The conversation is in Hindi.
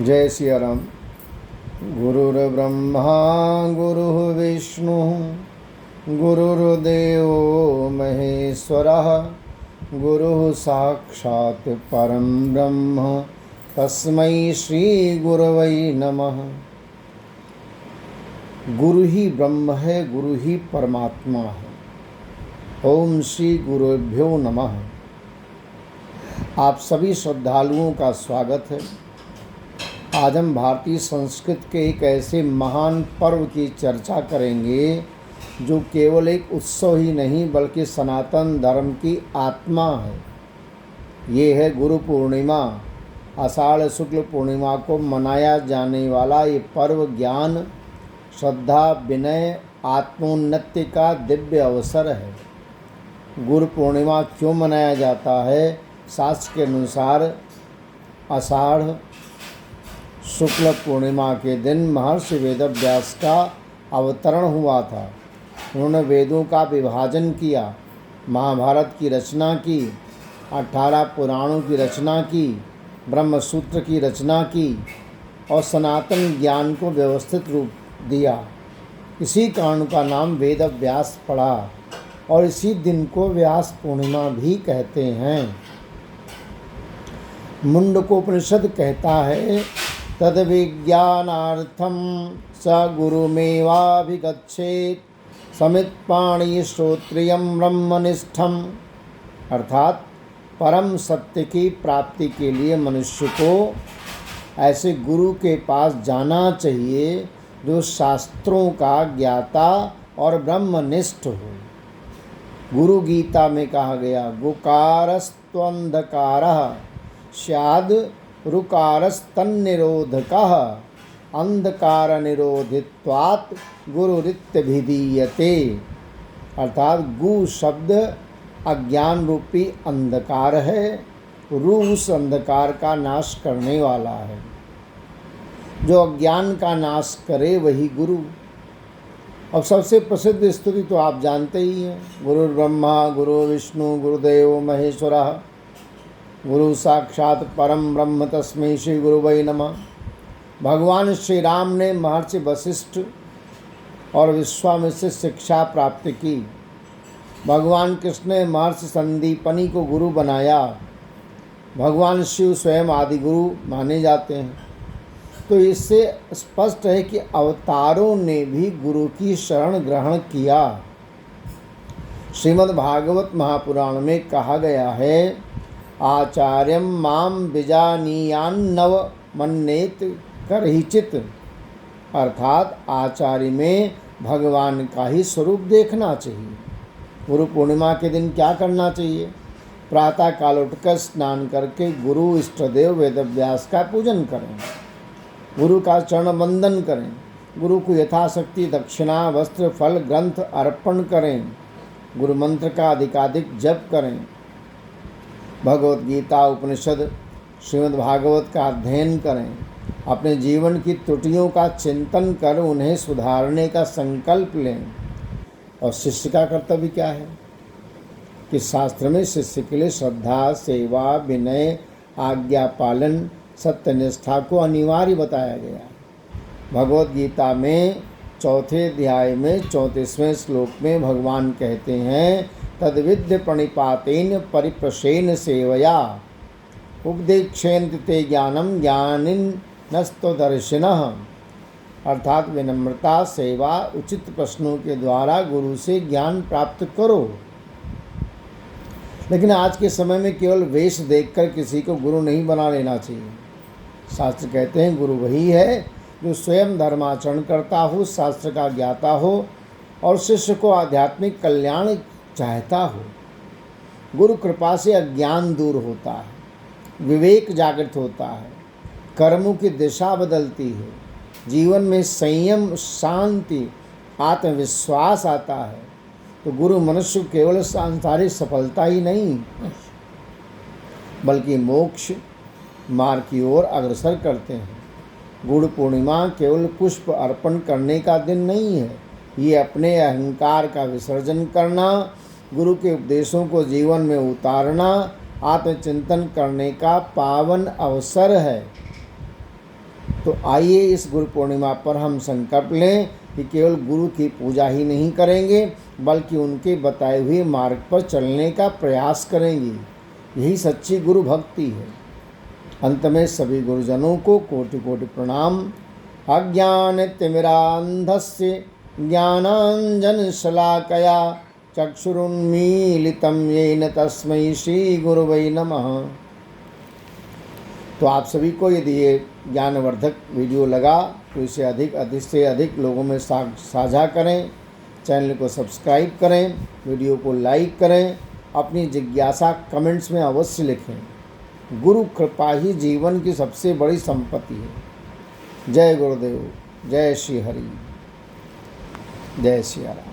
जय सिया राम। गुरुर्ब्रह्मा गुरुर्विष्णु गुरुर्देवो महेश्वरः गुरुः साक्षात् परं ब्रह्म तस्मै श्री गुरवै नमः। गुरु ही ब्रह्म है, गुरु ही परमात्मा है। ओम श्री गुरुभ्यो नमः। आप सभी श्रद्धालुओं का स्वागत है। आज हम भारतीय संस्कृत के एक ऐसे महान पर्व की चर्चा करेंगे जो केवल एक उत्सव ही नहीं बल्कि सनातन धर्म की आत्मा है। ये है गुरु पूर्णिमा। आषाढ़ शुक्ल पूर्णिमा को मनाया जाने वाला ये पर्व ज्ञान, श्रद्धा, विनय, आत्मोन्नति का दिव्य अवसर है। गुरु पूर्णिमा क्यों मनाया जाता है? शास्त्र के अनुसार आषाढ़ शुक्ल पूर्णिमा के दिन महर्षि वेदव्यास का अवतरण हुआ था। उन्होंने वेदों का विभाजन किया, महाभारत की रचना की, 18 पुराणों की रचना की, ब्रह्मसूत्र की रचना की और सनातन ज्ञान को व्यवस्थित रूप दिया। इसी कारण का नाम वेदव्यास पड़ा और इसी दिन को व्यास पूर्णिमा भी कहते हैं। मुंडकोपनिषद कहता है, तद विज्ञानार्थम स गुरुमेवाभिगच्छेत् समित्पाणि श्रोत्रियम ब्रह्मनिष्ठम। अर्थात परम सत्य की प्राप्ति के लिए मनुष्य को ऐसे गुरु के पास जाना चाहिए जो शास्त्रों का ज्ञाता और ब्रह्मनिष्ठ हो। गुरु गीता में कहा गया, गुकारस्त्वंधकारः स्याद् रुकारस्तन्निरोधकः अंधकार निरोधित्वात् गुरुरित्यभिधीयते। अर्थात गु शब्द अज्ञान रूपी अंधकार है, रु उस अंधकार का नाश करने वाला है। जो अज्ञान का नाश करे वही गुरु। अब सबसे प्रसिद्ध स्तुति तो आप जानते ही हैं, गुरुर्ब्रह्मा गुरु विष्णु गुरुदेव महेश्वरः गुरु साक्षात परम ब्रह्म तस्मै श्री गुरुवै नमः। भगवान श्री राम ने महर्षि वशिष्ठ और विश्वामित्र से शिक्षा प्राप्त की। भगवान कृष्ण ने महर्षि संदीपनी को गुरु बनाया। भगवान शिव स्वयं आदि गुरु माने जाते हैं। तो इससे स्पष्ट है कि अवतारों ने भी गुरु की शरण ग्रहण किया। श्रीमद् भागवत महापुराण में कहा गया है, आचार्यम माम विजानीयान्नव मन्नेत करहिचित। अर्थात आचार्य में भगवान का ही स्वरूप देखना चाहिए। गुरु पूर्णिमा के दिन क्या करना चाहिए? प्रातः काल उठकर स्नान करके गुरु इष्टदेव वेदव्यास का पूजन करें, गुरु का चरण वंदन करें, गुरु को यथाशक्ति दक्षिणा वस्त्र फल ग्रंथ अर्पण करें, गुरु मंत्र का अधिकाधिक जप करें, भगवत गीता उपनिषद श्रीमद् भागवत का अध्ययन करें, अपने जीवन की त्रुटियों का चिंतन कर उन्हें सुधारने का संकल्प लें। और शिष्य का कर्तव्य क्या है कि शास्त्र में शिष्य के लिए श्रद्धा, सेवा, विनय, आज्ञा पालन, सत्यनिष्ठा को अनिवार्य बताया गया। भगवत गीता में 4 अध्याय में 34वें श्लोक में भगवान कहते हैं, तद्विद्य प्रणिपातेन परिप्रसेन सेवया उपदेक्षेन्ति ते ज्ञानम ज्ञानिनस्तदर्शिनः। अर्थात विनम्रता, सेवा, उचित प्रश्नों के द्वारा गुरु से ज्ञान प्राप्त करो। लेकिन आज के समय में केवल वेश देखकर किसी को गुरु नहीं बना लेना चाहिए। शास्त्र कहते हैं गुरु वही है जो स्वयं धर्माचरण करता हो, शास्त्र का ज्ञाता हो और शिष्य को आध्यात्मिक कल्याण चाहता हो। गुरु कृपा से अज्ञान दूर होता है, विवेक जागृत होता है, कर्मों की दिशा बदलती है, जीवन में संयम, शांति, आत्मविश्वास आता है। तो गुरु मनुष्य केवल सांसारिक सफलता ही नहीं बल्कि मोक्ष मार्ग की ओर अग्रसर करते हैं। गुरु पूर्णिमा केवल पुष्प अर्पण करने का दिन नहीं है, ये अपने अहंकार का विसर्जन करना, गुरु के उपदेशों को जीवन में उतारना, आत्मचिंतन करने का पावन अवसर है। तो आइए इस गुरु पूर्णिमा पर हम संकल्प लें कि केवल गुरु की पूजा ही नहीं करेंगे बल्कि उनके बताए हुए मार्ग पर चलने का प्रयास करेंगे। यही सच्ची गुरु भक्ति है। अंत में सभी गुरुजनों को कोटि कोटि प्रणाम। अज्ञानतिमिरान्धस्य ज्ञानाञ्जनशलाकया चक्षुरुन्मीलितं येन तस्मै श्रीगुरवे नमः। तो आप सभी को यदि ये ज्ञानवर्धक वीडियो लगा तो इसे अधिक से अधिक लोगों में साझा करें, चैनल को सब्सक्राइब करें, वीडियो को लाइक करें, अपनी जिज्ञासा कमेंट्स में अवश्य लिखें। गुरु कृपा ही जीवन की सबसे बड़ी संपत्ति है। जय गुरुदेव, जय श्री हरि, जय सिया राम।